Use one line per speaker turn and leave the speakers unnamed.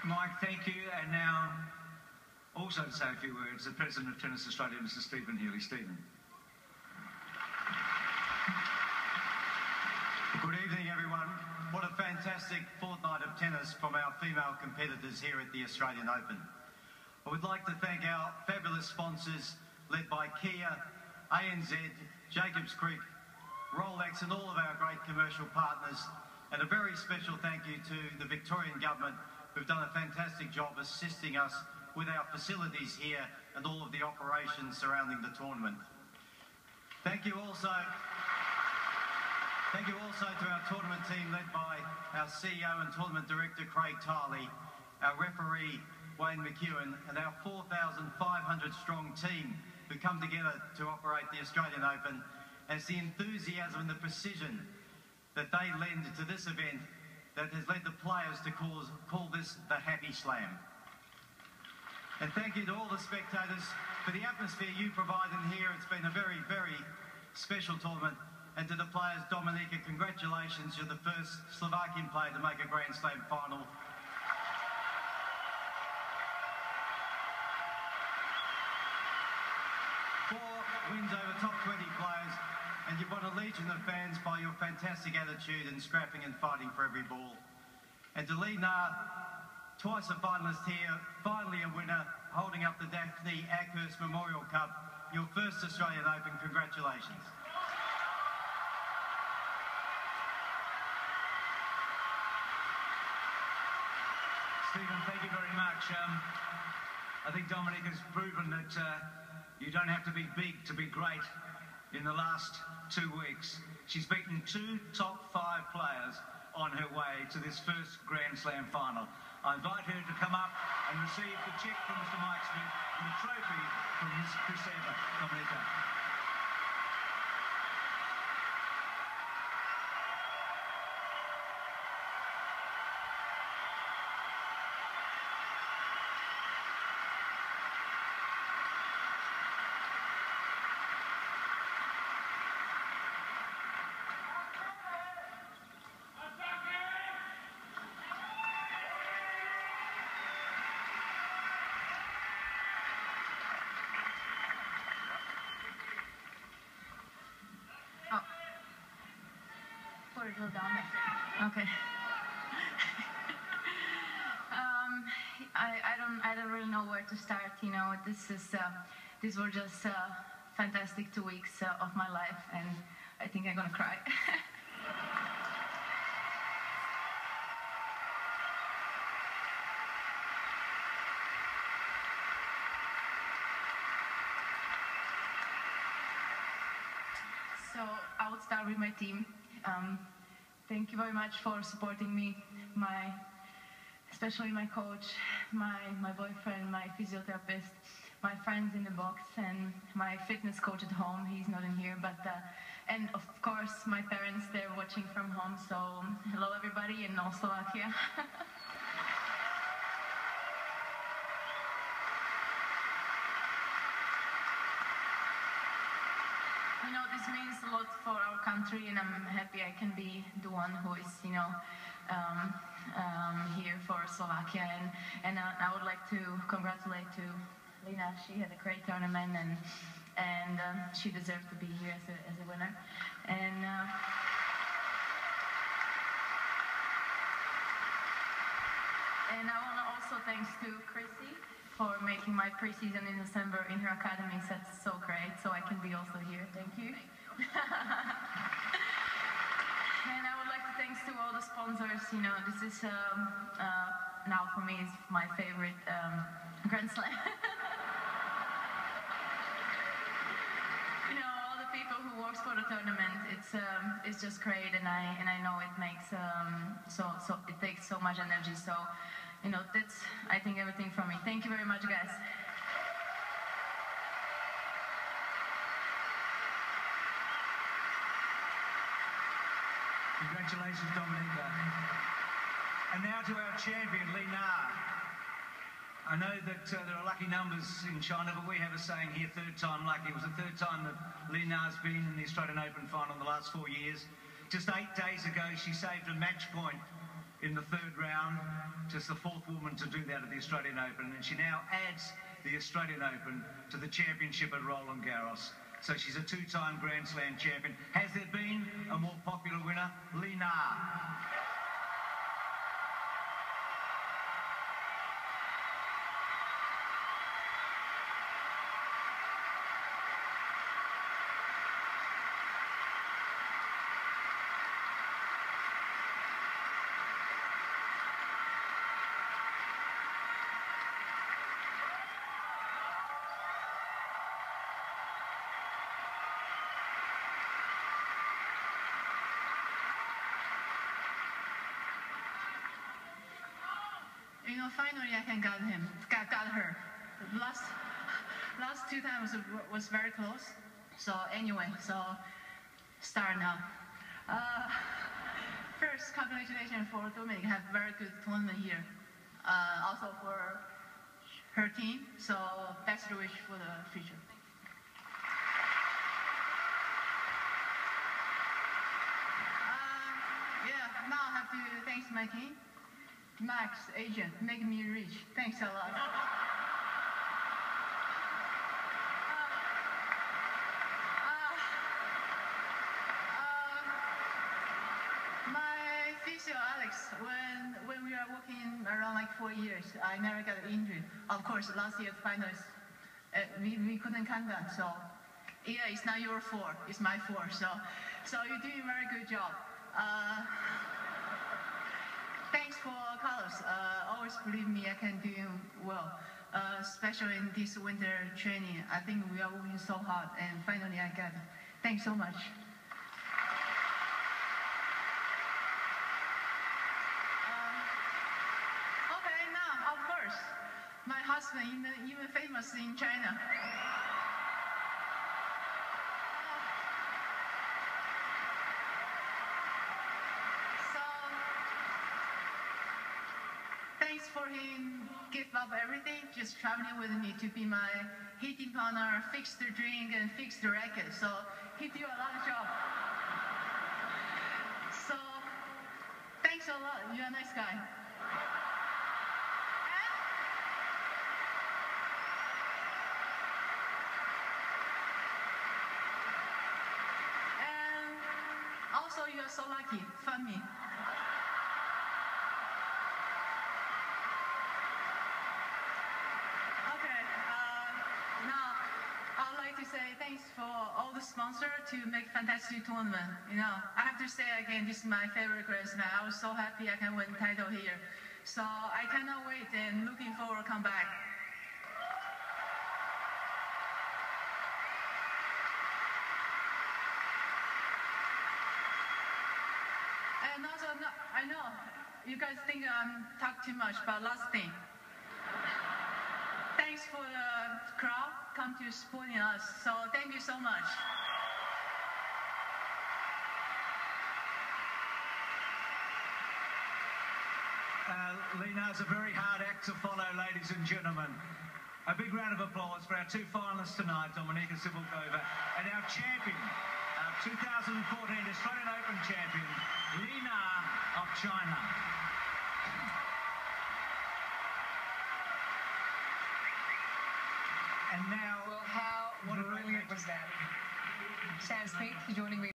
Mike, thank you. And now, also to say a few words, the President of Tennis Australia, Mr. Stephen Healy. Stephen.
Good evening, everyone. What a fantastic fortnight of tennis from our female competitors here at the Australian Open. I would like to thank our fabulous sponsors led by Kia, ANZ, Jacobs Creek, Rolex and all of our great commercial partners, and a very special thank you to the Victorian Government who've done a fantastic job assisting us with our facilities here and all of the operations surrounding the tournament. Thank you also to our tournament team led by our CEO and tournament director Craig Tiley, our referee Wayne McEwen and our 4,500 strong team who come together to operate the Australian Open. And it's the enthusiasm and the precision that they lend to this event that has led the players to call this the Happy Slam. And thank you to all the spectators for the atmosphere you provide in here. It's been a very, very special tournament. And to the players, Dominika, congratulations. You're the first Slovakian player to make a Grand Slam final. 4 wins over top 20 players, and you've won a legion of fans by your fantastic attitude and scrapping and fighting for every ball. And to Li Na, twice a finalist here, finally a winner, holding up the Daphne Ackhurst Memorial Cup, your first Australian Open. Congratulations.
Stephen, thank you very much. I think Dominika's proven that you don't have to be big to be great in the last 2 weeks. She's beaten 2 top 5 players on her way to this first Grand Slam final. I invite her to come up and receive the cheque from Mr. Mike Smith and the trophy from Ms. Chris Evert. Dominika.
Go down. Okay. I don't really know where to start. You know, these were just fantastic 2 weeks of my life, and I think I'm gonna cry. So I would start with my team. Thank you very much for supporting me, especially my coach, my boyfriend, my physiotherapist, my friends in the box, and my fitness coach at home. He's not in here, but and of course my parents. They're watching from home. So hello everybody in all Slovakia. You know, this means a lot for our country, and I'm happy I can be the one who is, you know, here for Slovakia. And I would like to congratulate to Li Na. She had a great tournament, and she deserved to be here as a winner. And I want to also thanks to Chrissy for making my preseason in December in her academy. That's so great, so I can be also here. Thank you. And I would like to thanks to all the sponsors. You know, this is now for me is my favorite Grand Slam. You know, all the people who works for the tournament. It's just great, and I know it makes so it takes so much energy. So, you know, that's, I think, everything from me. Thank you very much, guys.
Congratulations, Dominika. And now to our champion, Li Na. I know that there are lucky numbers in China, but we have a saying here, third time lucky. It was the third time that Li Na's been in the Australian Open final in the last 4 years. Just 8 days ago, she saved a match point in the third round, just the fourth woman to do that at the Australian Open, and she now adds the Australian Open to the championship at Roland Garros. So she's a two-time Grand Slam champion. Has there been a more popular winner? Li Na.
You know, finally I can got her. Last two times was very close. So anyway, start now. First, congratulations for Dominic. Have very good tournament here. Also for her team. So best wish for the future. Yeah, now I have to thank my team. Max, agent, make me rich. Thanks a lot. My physio, Alex, when we are working around like 4 years, I never got injured. Of course, last year's finals, we couldn't count that. So, yeah, it's not your fault. It's my fault. So you're doing a very good job. Thanks for Carlos. Always believe me, I can do well. Especially in this winter training. I think we are working so hard, and finally I got it. Thanks so much. Okay, now, of course, my husband, even famous in China. Thanks for him, give up everything, just traveling with me to be my hitting partner, fix the drink and fix the racket. So he did a lot of job. So thanks a lot. You're a nice guy. And also you are so lucky. Fund me. Say thanks for all the sponsors to make fantastic tournament. You know, I have to say again, this is my favorite Grand Slam. I was so happy I can win the title here. So I cannot wait and looking forward to come back. And also, I know you guys think I'm talk too much, but last thing. Thanks for the crowd come to supporting us. So thank you so much.
Li Na's a very hard act to follow, ladies and gentlemen. A big round of applause for our two finalists tonight, Dominika Cibulkova, and our champion, our 2014 Australian Open champion, Li Na of China. And now,
well, how brilliant was that? Sam Smith joining me.